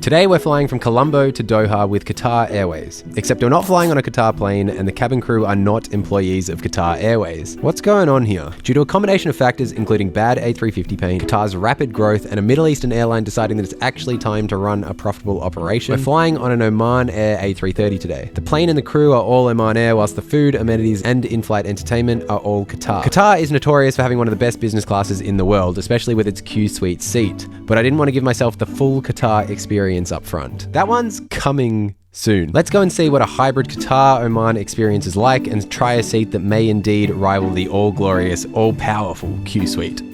Today we're flying from Colombo to Doha with Qatar Airways. Except we're not flying on a Qatar plane and the cabin crew are not employees of Qatar Airways. What's going on here? Due to a combination of factors including bad A350 paint, Qatar's rapid growth, and a Middle Eastern airline deciding that it's actually time to run a profitable operation, we're flying on an Oman Air A330 today. The plane and the crew are all Oman Air, whilst the food, amenities, and in-flight entertainment are all Qatar. Qatar is notorious for having one of the best business classes in the world, especially with its QSuites seat, but I didn't want to give myself the full Qatar experience up front. That one's coming soon. Let's go and see what a hybrid Qatar-Oman experience is like and try a seat that may indeed rival the all-glorious, all-powerful QSuite.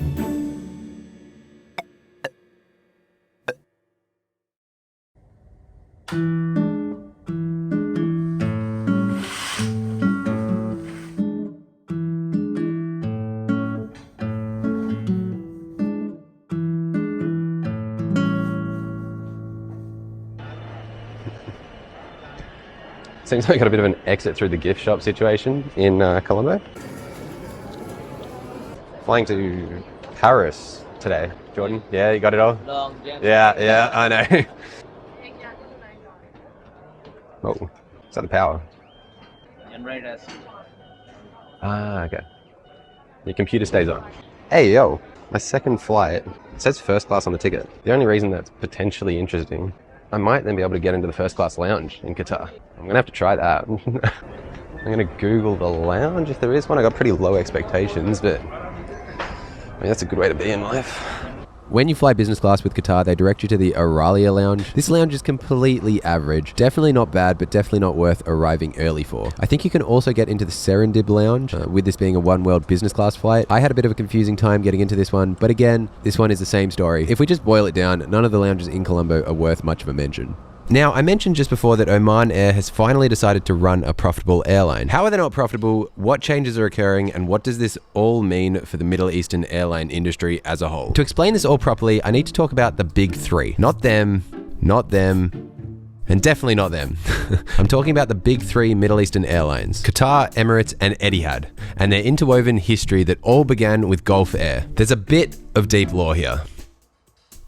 Seems like we got a bit of an exit through the gift shop situation in Colombo. Flying to Paris today. Jordan, yeah, you got it all? Yeah, I know. Oh, is that the power? Ah, okay. Your computer stays on. Hey, yo, my second flight. It says first class on the ticket. The only reason that's potentially interesting, I might then be able to get into the first class lounge in Qatar. I'm gonna have to try that. I'm gonna Google the lounge if there is one. I got pretty low expectations, but I mean, that's a good way to be in life. When you fly business class with Qatar, they direct you to the Aralia lounge. This lounge is completely average. Definitely not bad, but definitely not worth arriving early for. I think you can also get into the Serendib lounge, with this being a one world business class flight. I had a bit of a confusing time getting into this one, but again, this one is the same story. If we just boil it down, none of the lounges in Colombo are worth much of a mention. Now, I mentioned just before that Oman Air has finally decided to run a profitable airline. How are they not profitable? What changes are occurring? And what does this all mean for the Middle Eastern airline industry as a whole? To explain this all properly, I need to talk about the big three. Not them, and definitely not them. I'm talking about the big three Middle Eastern airlines, Qatar, Emirates, and Etihad, and their interwoven history that all began with Gulf Air. There's a bit of deep lore here.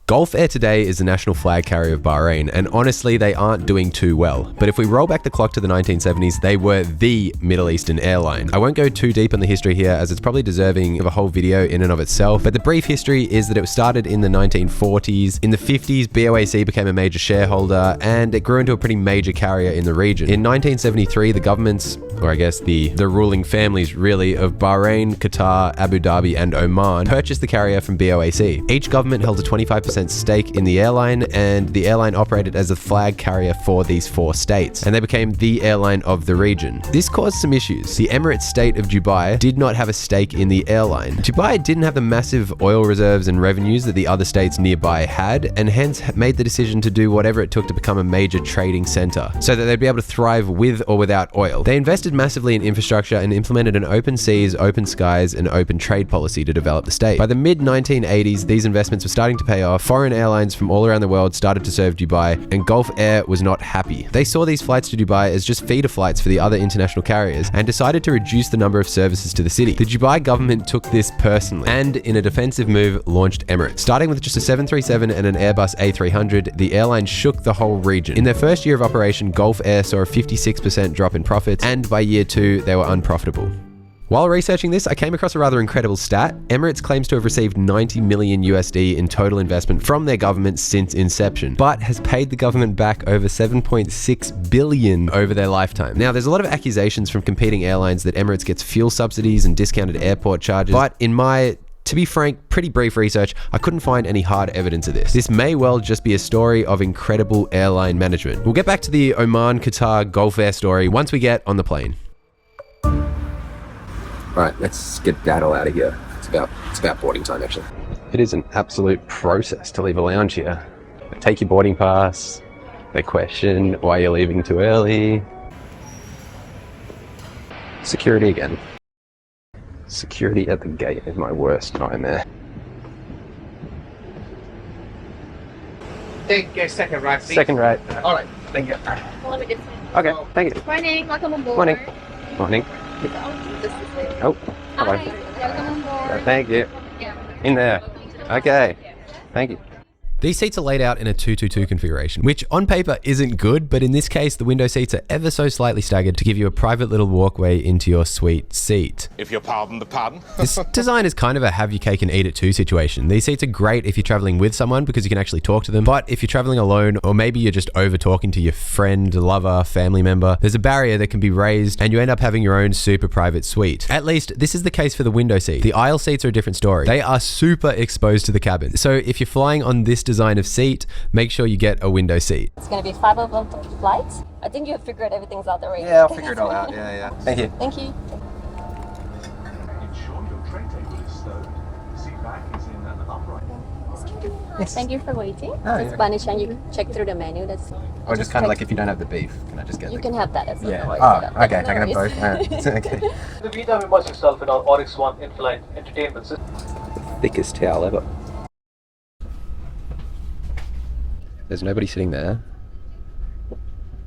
Gulf Air today is the national flag carrier of Bahrain, and honestly, they aren't doing too well. But if we roll back the clock to the 1970s, they were the Middle Eastern airline. I won't go too deep on the history here, as it's probably deserving of a whole video in and of itself, but the brief history is that it was started in the 1940s. In the 50s, BOAC became a major shareholder, and it grew into a pretty major carrier in the region. In 1973, the governments, or I guess the ruling families really, of Bahrain, Qatar, Abu Dhabi, and Oman purchased the carrier from BOAC. Each government held a 25% stake in the airline, and the airline operated as a flag carrier for these 4 states, and they became the airline of the region. This caused some issues. The Emirate state of Dubai did not have a stake in the airline. Dubai didn't have the massive oil reserves and revenues that the other states nearby had, and hence made the decision to do whatever it took to become a major trading center, so that they'd be able to thrive with or without oil. They invested massively in infrastructure and implemented an open seas, open skies, and open trade policy to develop the state. By the mid-1980s, these investments were starting to pay off. Foreign airlines from all around the world started to serve Dubai, and Gulf Air was not happy. They saw these flights to Dubai as just feeder flights for the other international carriers and decided to reduce the number of services to the city. The Dubai government took this personally and, in a defensive move, launched Emirates. Starting with just a 737 and an Airbus A300, the airline shook the whole region. In their first year of operation, Gulf Air saw a 56% drop in profits, and by year 2, they were unprofitable. While researching this, I came across a rather incredible stat. Emirates claims to have received 90 million USD in total investment from their government since inception, but has paid the government back over 7.6 billion over their lifetime. Now, there's a lot of accusations from competing airlines that Emirates gets fuel subsidies and discounted airport charges, but in my, to be frank, pretty brief research, I couldn't find any hard evidence of this. This may well just be a story of incredible airline management. We'll get back to the Oman, Qatar, Gulf Air story once we get on the plane. Right, let's get that all out of here. It's about boarding time, actually. It is an absolute process to leave a lounge here. They take your boarding pass, they question why you're leaving too early. Security again. Security at the gate is my worst nightmare. Take your second right, please. Second right. All right, thank you. Okay, thank you. Morning, welcome aboard. Morning. Morning. Oh, hello. Hi, welcome aboard. Thank you. Yeah. In there. Okay. Thank you. These seats are laid out in a 222 configuration, which on paper isn't good, but in this case, the window seats are ever so slightly staggered to give you a private little walkway into your suite seat. If you'll pardon the pun. This design is kind of a have your cake and eat it too situation. These seats are great if you're traveling with someone because you can actually talk to them, but if you're traveling alone, or maybe you're just over talking to your friend, lover, family member, there's a barrier that can be raised and you end up having your own super private suite. At least this is the case for the window seat. The aisle seats are a different story. They are super exposed to the cabin. So if you're flying on this design of seat, make sure you get a window seat. It's going to be 5 hour flights. I think you have figured everything's out there, right? Yeah, I'll figure it all out. Yeah. Thank you. Thank you. Ensure your tray table is stowed. Seat back is in an upright. Thank you for waiting. Oh, In yeah. Spanish, and you can check through the menu. That's Or just kind of like if you don't have the beef, can I just get you the... can have that as well. Yeah. No worries Oh, at all. okay. I No can have worries. both. All right. Okay. In the meantime, immerse yourself in our Oryx One in-flight entertainment system. Thickest towel ever. There's nobody sitting there,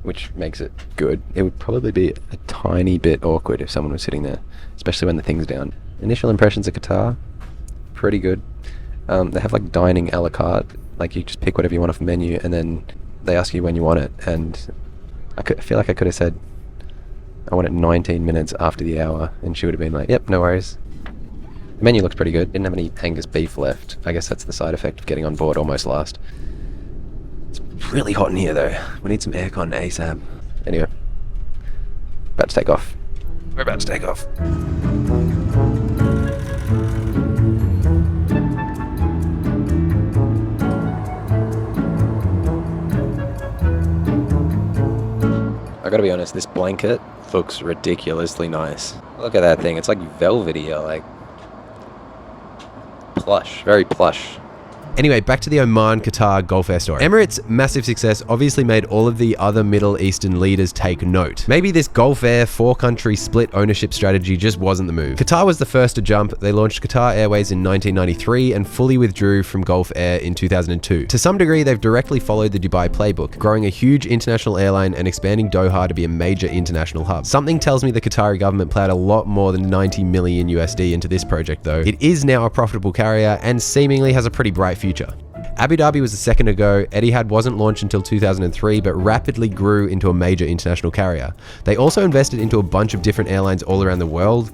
which makes it good. It would probably be a tiny bit awkward if someone was sitting there, especially when the thing's down. Initial impressions of Qatar, pretty good. They have like dining a la carte, like you just pick whatever you want off the menu and then they ask you when you want it. And I feel like I could have said, I want it 19 minutes after the hour, and she would have been like, yep, no worries. The menu looks pretty good. Didn't have any Angus beef left. I guess that's the side effect of getting on board almost last. It's really hot in here though. We need some aircon ASAP. Anyway, about to take off. We're about to take off. I gotta be honest, this blanket looks ridiculously nice. Look at that thing. It's like velvety, like plush, very plush. Anyway, back to the Oman Qatar Gulf Air story. Emirates' massive success obviously made all of the other Middle Eastern leaders take note. Maybe this Gulf Air 4-country split ownership strategy just wasn't the move. Qatar was the first to jump. They launched Qatar Airways in 1993 and fully withdrew from Gulf Air in 2002. To some degree, they've directly followed the Dubai playbook, growing a huge international airline and expanding Doha to be a major international hub. Something tells me the Qatari government plowed a lot more than 90 million USD into this project though. It is now a profitable carrier and seemingly has a pretty bright future. Abu Dhabi was the second to go. Etihad wasn't launched until 2003, but rapidly grew into a major international carrier. They also invested into a bunch of different airlines all around the world.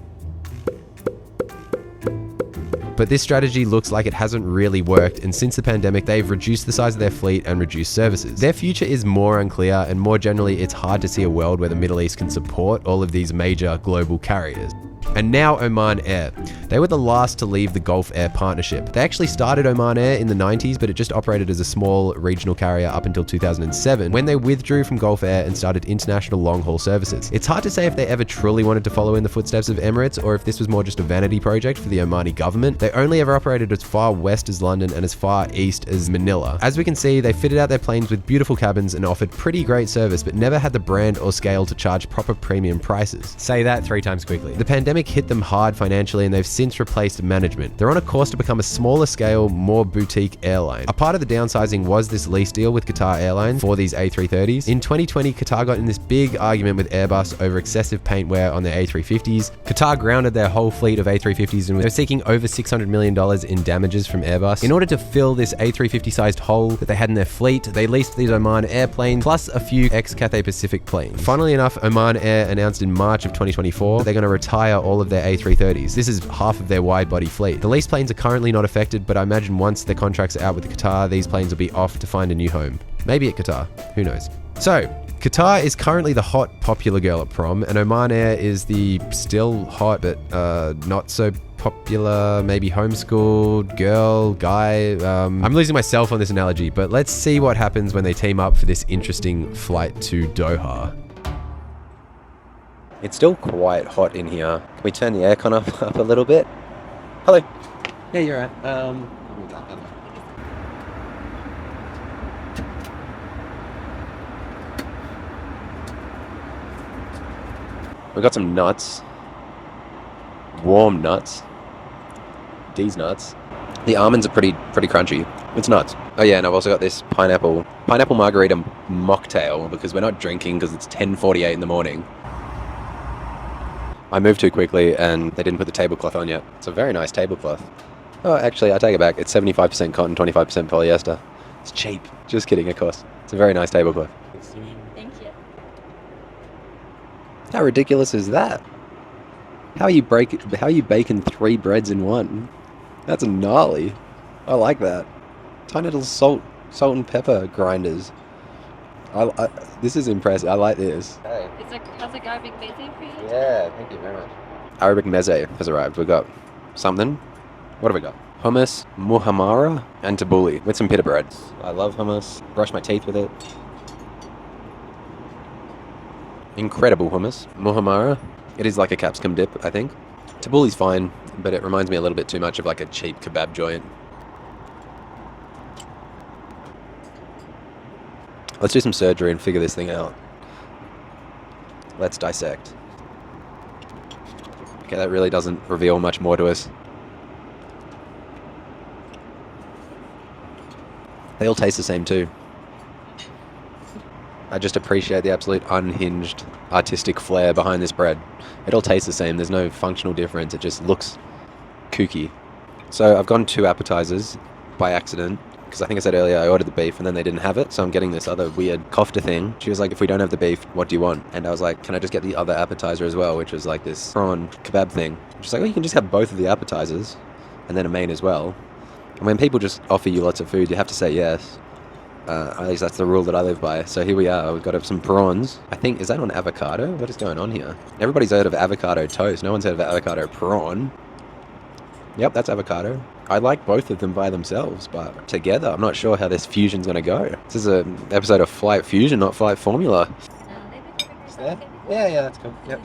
But this strategy looks like it hasn't really worked, and since the pandemic, they've reduced the size of their fleet and reduced services. Their future is more unclear, and more generally, it's hard to see a world where the Middle East can support all of these major global carriers. And now Oman Air. They were the last to leave the Gulf Air partnership. They actually started Oman Air in the 90s, but it just operated as a small regional carrier up until 2007, when they withdrew from Gulf Air and started international long-haul services. It's hard to say if they ever truly wanted to follow in the footsteps of Emirates, or if this was more just a vanity project for the Omani government. They only ever operated as far west as London and as far east as Manila. As we can see, they fitted out their planes with beautiful cabins and offered pretty great service, but never had the brand or scale to charge proper premium prices. Say that 3 times quickly. The pandemic hit them hard financially, and they've since replaced management. They're on a course to become a smaller scale, more boutique airline. A part of the downsizing was this lease deal with Qatar Airlines for these A330s. In 2020, Qatar got in this big argument with Airbus over excessive paint wear on their A350s. Qatar grounded their whole fleet of A350s and they're seeking over $600 million in damages from Airbus. In order to fill this A350 sized hole that they had in their fleet, they leased these Oman airplanes plus a few ex-Cathay Pacific planes. Funnily enough, Oman Air announced in March of 2024 they're going to retire all of their A330s. This is half of their wide-body fleet. The lease planes are currently not affected, but I imagine once their contracts are out with Qatar, these planes will be off to find a new home. Maybe at Qatar. Who knows? So, Qatar is currently the hot, popular girl at prom, and Oman Air is the still hot, but not so popular, maybe homeschooled girl, guy. I'm losing myself on this analogy, but let's see what happens when they team up for this interesting flight to Doha. It's still quite hot in here. Can we turn the aircon up a little bit? Hello. Yeah, you're right. We've got some nuts. Warm nuts. These nuts. The almonds are pretty crunchy. It's nuts. Oh yeah, and I've also got this pineapple margarita mocktail because we're not drinking because it's 10:48 in the morning. I moved too quickly and they didn't put the tablecloth on yet. It's a very nice tablecloth. Oh, actually, I take it back. It's 75% cotton, 25% polyester. It's cheap. Just kidding, of course. It's a very nice tablecloth. Thank you. How ridiculous is that? How are you baking 3 breads in one? That's gnarly. I like that. Tiny little salt and pepper grinders. This is impressive. I like this. Hey. Has a Arabic meze for you? Yeah, thank you very much. Arabic meze has arrived. We've got something. What have we got? Hummus, muhammara, and tabbouleh with some pita bread. I love hummus. Brush my teeth with it. Incredible hummus. Muhammara. It is like a capsicum dip, I think. Tabbouleh's fine, but it reminds me a little bit too much of like a cheap kebab joint. Let's do some surgery and figure this thing out. Let's dissect. Okay, that really doesn't reveal much more to us. They all taste the same too. I just appreciate the absolute unhinged artistic flair behind this bread. It all tastes the same. There's no functional difference. It just looks kooky. So I've gotten 2 appetizers by accident, because I think I said earlier I ordered the beef and then they didn't have it, so I'm getting this other weird kofta thing. She was like, if we don't have the beef, what do you want? And I was like, can I just get the other appetizer as well, which was like this prawn kebab thing. She's like, oh, you can just have both of the appetizers and then a main as well. And when people just offer you lots of food, you have to say yes. At least that's the rule that I live by. So here we are. We've got some prawns. I think, is that on avocado? What is going on here? Everybody's heard of avocado toast. No one's heard of avocado prawn. Yep, that's avocado. I like both of them by themselves, but together, I'm not sure how this fusion's going to go. This is an episode of Flight Fusion, not Flight Formula. Is that? Yeah, that's cool. Yep.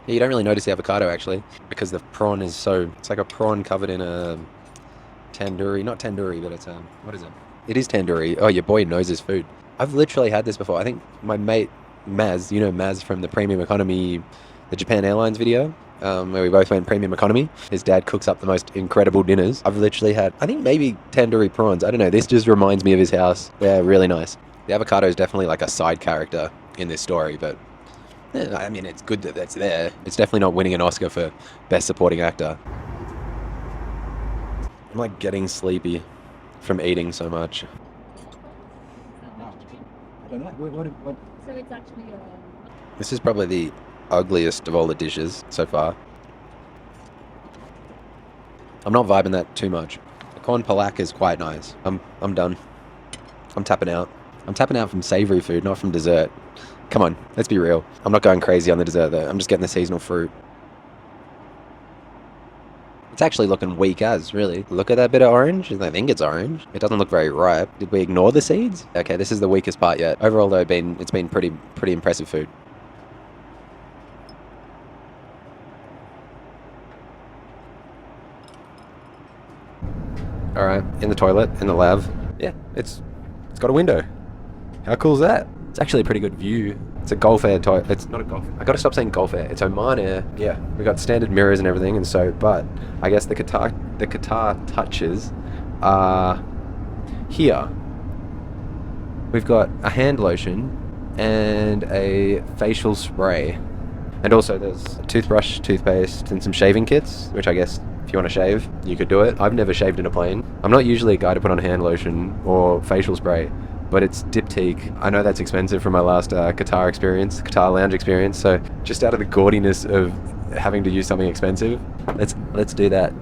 Yeah, you don't really notice the avocado, actually, because the prawn is so... It's like a prawn covered in a tandoori. Not tandoori, but it's... what is it? It is tandoori. Oh, your boy knows his food. I've literally had this before. I think my mate, Maz, you know Maz from the Premium Economy, the Japan Airlines video, where we both went Premium Economy. His dad cooks up the most incredible dinners. I've literally had, I think maybe tandoori prawns. I don't know. This just reminds me of his house. They're really nice. The avocado is definitely like a side character in this story, but... I mean, it's good that that's there. It's definitely not winning an Oscar for Best Supporting Actor. I'm like getting sleepy from eating so much. I don't know. What? So it's actually This is probably the ugliest of all the dishes so far. I'm not vibing that too much. The corn palak is quite nice. I'm done. I'm tapping out. I'm tapping out from savory food, not from dessert. Come on, let's be real. I'm not going crazy on the dessert though. I'm just getting the seasonal fruit. It's actually looking weak as, really. Look at that bit of orange. I think it's orange. It doesn't look very ripe. Did we ignore the seeds? Okay, this is the weakest part yet. Overall though, it's been pretty impressive food. Alright, in the toilet, in the lav. Yeah, it's got a window. How cool is that? It's actually a pretty good view. It's a Gulf Air toilet. It's not a Gulf. I gotta stop saying Gulf Air. It's Oman Air. Yeah, we got standard mirrors and everything, and so, but I guess the Qatar touches are here. We've got a hand lotion and a facial spray. And also there's a toothbrush, toothpaste, and some shaving kits, which I guess if you want to shave, you could do it. I've never shaved in a plane. I'm not usually a guy to put on hand lotion or facial spray, but it's diptyque. I know that's expensive from my last Qatar lounge experience, so just out of the gaudiness of having to use something expensive, let's do that.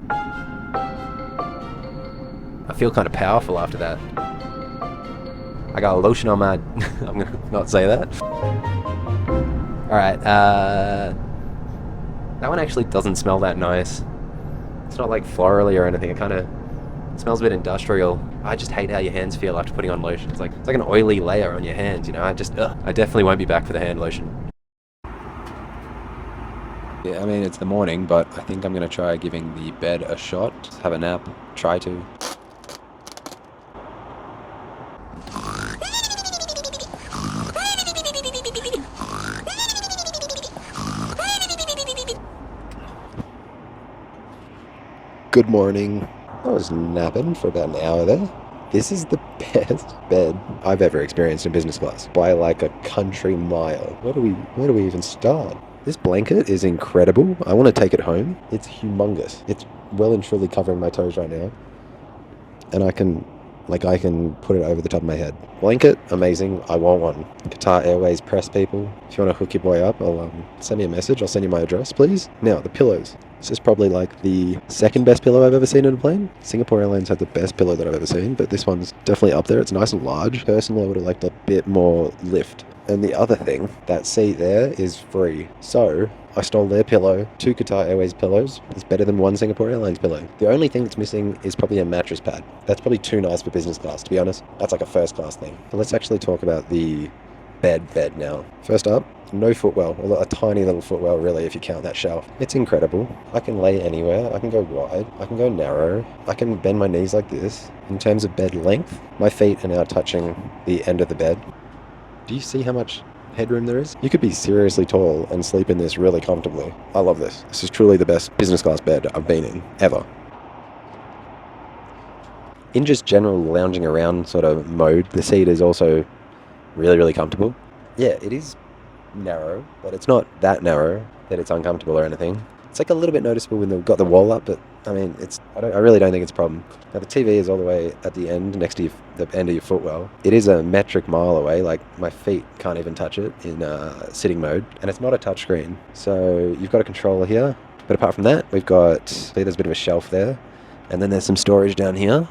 I feel kind of powerful after that. I got a lotion on my... I'm gonna not say that. Alright, that one actually doesn't smell that nice. It's not like florally or anything, it kind of smells a bit industrial. I just hate how your hands feel after putting on lotion. It's like an oily layer on your hands, you know? I definitely won't be back for the hand lotion. Yeah, I mean, it's the morning, but I think I'm going to try giving the bed a shot. Have a nap. Try to. Good morning. I was napping for about an hour there. This is the best bed I've ever experienced in business class by like a country mile. Where do we even start? This blanket is incredible. I want to take it home. It's humongous. It's well and truly covering my toes right now. and I can put it over the top of my head. Blanket, amazing. I want one. Qatar Airways press people. If you want to hook your boy up, I'll send me a message. I'll send you my address, please. Now, the pillows. This is probably like the second best pillow I've ever seen in a plane. Singapore Airlines had the best pillow that I've ever seen, but this one's definitely up there. It's nice and large. Personally, I would have liked a bit more lift. And the other thing, that seat there is free. So I stole their pillow. 2 Qatar Airways pillows. It's better than 1 Singapore Airlines pillow. The only thing that's missing is probably a mattress pad. That's probably too nice for business class, to be honest. That's like a first class thing. So let's actually talk about the bed now. First up, no footwell, although a tiny little footwell really if you count that shelf. It's incredible. I can lay anywhere. I can go wide. I can go narrow. I can bend my knees like this. In terms of bed length, my feet are now touching the end of the bed. Do you see how much headroom there is? You could be seriously tall and sleep in this really comfortably. I love this. This is truly the best business class bed I've been in, ever. In just general lounging around sort of mode, the seat is also really, really comfortable. Yeah, it is narrow, but it's not that narrow that it's uncomfortable or anything. It's like a little bit noticeable when they've got the wall up, but I mean, I really don't think it's a problem. Now the TV is all the way at the end, next to the end of your footwell. It is a metric mile away, like my feet can't even touch it in sitting mode, and it's not a touchscreen. So you've got a controller here, but apart from that, we've got, see there's a bit of a shelf there, and then there's some storage down here.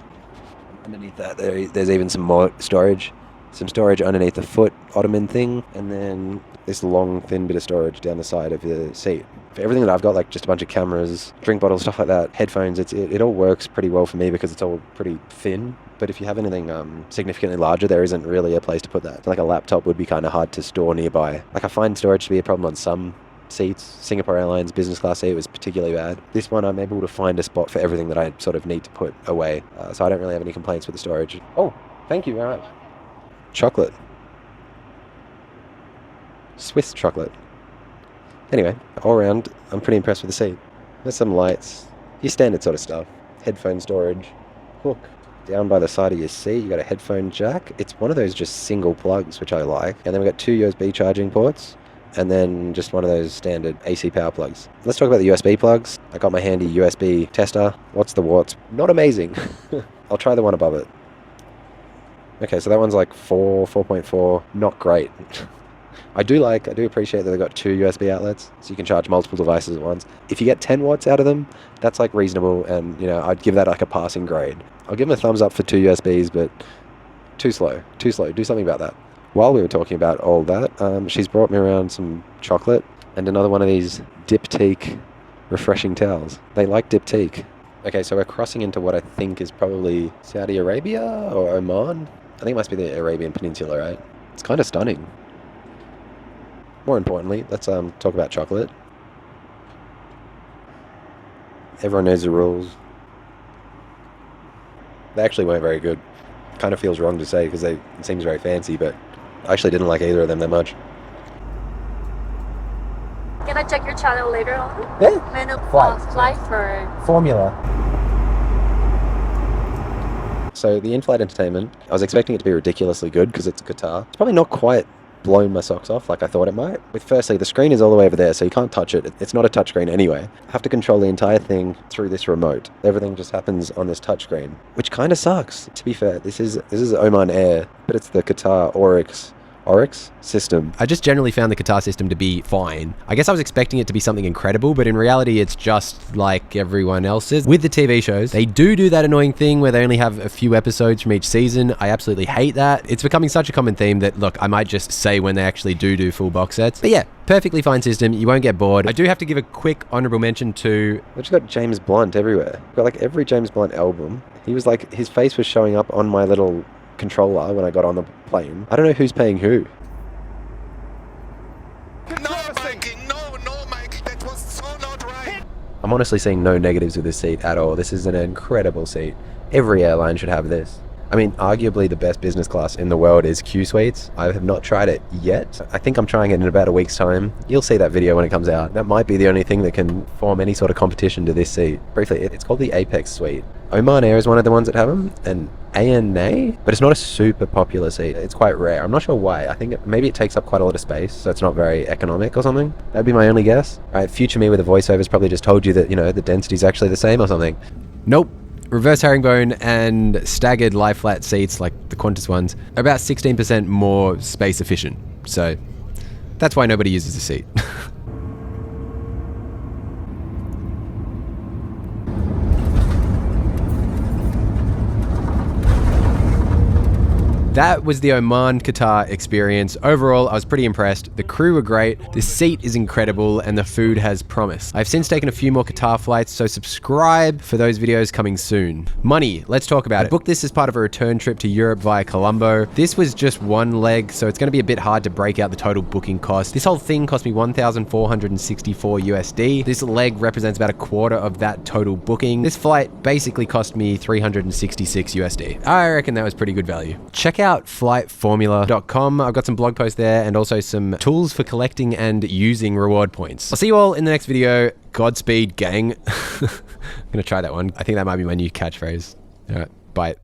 Underneath that, there's even some more storage. Some storage underneath the foot ottoman thing, and then this long, thin bit of storage down the side of the seat. For everything that I've got, like just a bunch of cameras, drink bottles, stuff like that, headphones, it all works pretty well for me because it's all pretty thin. But if you have anything significantly larger, there isn't really a place to put that. So like a laptop would be kind of hard to store nearby. Like I find storage to be a problem on some seats. Singapore Airlines business class seat was particularly bad. This one I'm able to find a spot for everything that I sort of need to put away. So I don't really have any complaints with the storage. Oh, thank you very much. Chocolate. Swiss chocolate. Anyway, all around, I'm pretty impressed with the seat. There's some lights, your standard sort of stuff. Headphone storage, hook down by the side of your seat. You got a headphone jack. It's one of those just single plugs, which I like. And then we've got 2 USB charging ports, and then just one of those standard AC power plugs. Let's talk about the USB plugs. I got my handy USB tester. What's the watts? Not amazing. I'll try the one above it. Okay, so that one's like 4.4, not great. I do appreciate that they've got 2 USB outlets, so you can charge multiple devices at once. If you get 10 watts out of them, that's like reasonable, and you know, I'd give that like a passing grade. I'll give them a thumbs up for 2 USBs, but too slow, do something about that. While we were talking about all that, she's brought me around some chocolate and another one of these Diptyque refreshing towels. They like Diptyque. Okay, so we're crossing into what I think is probably Saudi Arabia or Oman. I think it must be the Arabian Peninsula, right? It's kind of stunning. More importantly, let's talk about chocolate. Everyone knows the rules. They actually weren't very good. Kind of feels wrong to say because it seems very fancy, but I actually didn't like either of them that much. Can I check your channel later on? Yeah. Menu Flight. for Formula. So the in-flight entertainment, I was expecting it to be ridiculously good because it's Qatar. It's probably not quite blown my socks off like I thought it might. With firstly, the screen is all the way over there, so you can't touch it. It's not a touchscreen anyway. I have to control the entire thing through this remote. Everything just happens on this touchscreen, which kind of sucks. To be fair, this is Oman Air, but it's the Qatar Oryx system. I just generally found the Qatar system to be fine. I guess I was expecting it to be something incredible, but in reality, it's just like everyone else's. With the TV shows, they do that annoying thing where they only have a few episodes from each season. I absolutely hate that. It's becoming such a common theme that, look, I might just say when they actually do full box sets. But yeah, perfectly fine system. You won't get bored. I do have to give a quick honorable mention to... We've just got James Blunt everywhere. We've got like every James Blunt album. He was like, his face was showing up on my little controller when I got on the plane. I don't know who's paying who. I'm honestly seeing no negatives with this seat at all. This is an incredible seat. Every airline should have this. I mean, arguably the best business class in the world is QSuites. I have not tried it yet. I think I'm trying it in about a week's time. You'll see that video when it comes out. That might be the only thing that can form any sort of competition to this seat. Briefly, it's called the Apex Suite. Oman Air is one of the ones that have them, and ANA, but it's not a super popular seat. It's quite rare. I'm not sure why. I think maybe it takes up quite a lot of space, so it's not very economic or something. That'd be my only guess. All right, future me with a voiceover's probably just told you that, you know, the density's actually the same or something. Nope. Reverse herringbone and staggered lie flat seats, like the Qantas ones, are about 16% more space efficient. So that's why nobody uses a seat. That was the Oman Qatar experience. Overall, I was pretty impressed. The crew were great, the seat is incredible, and the food has promise. I've since taken a few more Qatar flights, so subscribe for those videos coming soon. Money, let's talk about it. I booked this as part of a return trip to Europe via Colombo. This was just one leg, so it's gonna be a bit hard to break out the total booking cost. This whole thing cost me 1,464 USD. This leg represents about a quarter of that total booking. This flight basically cost me 366 USD. I reckon that was pretty good value. Check out flightformula.com. I've got some blog posts there and also some tools for collecting and using reward points. I'll see you all in the next video. Godspeed, gang. I'm gonna try that one. I think that might be my new catchphrase. All right, bye.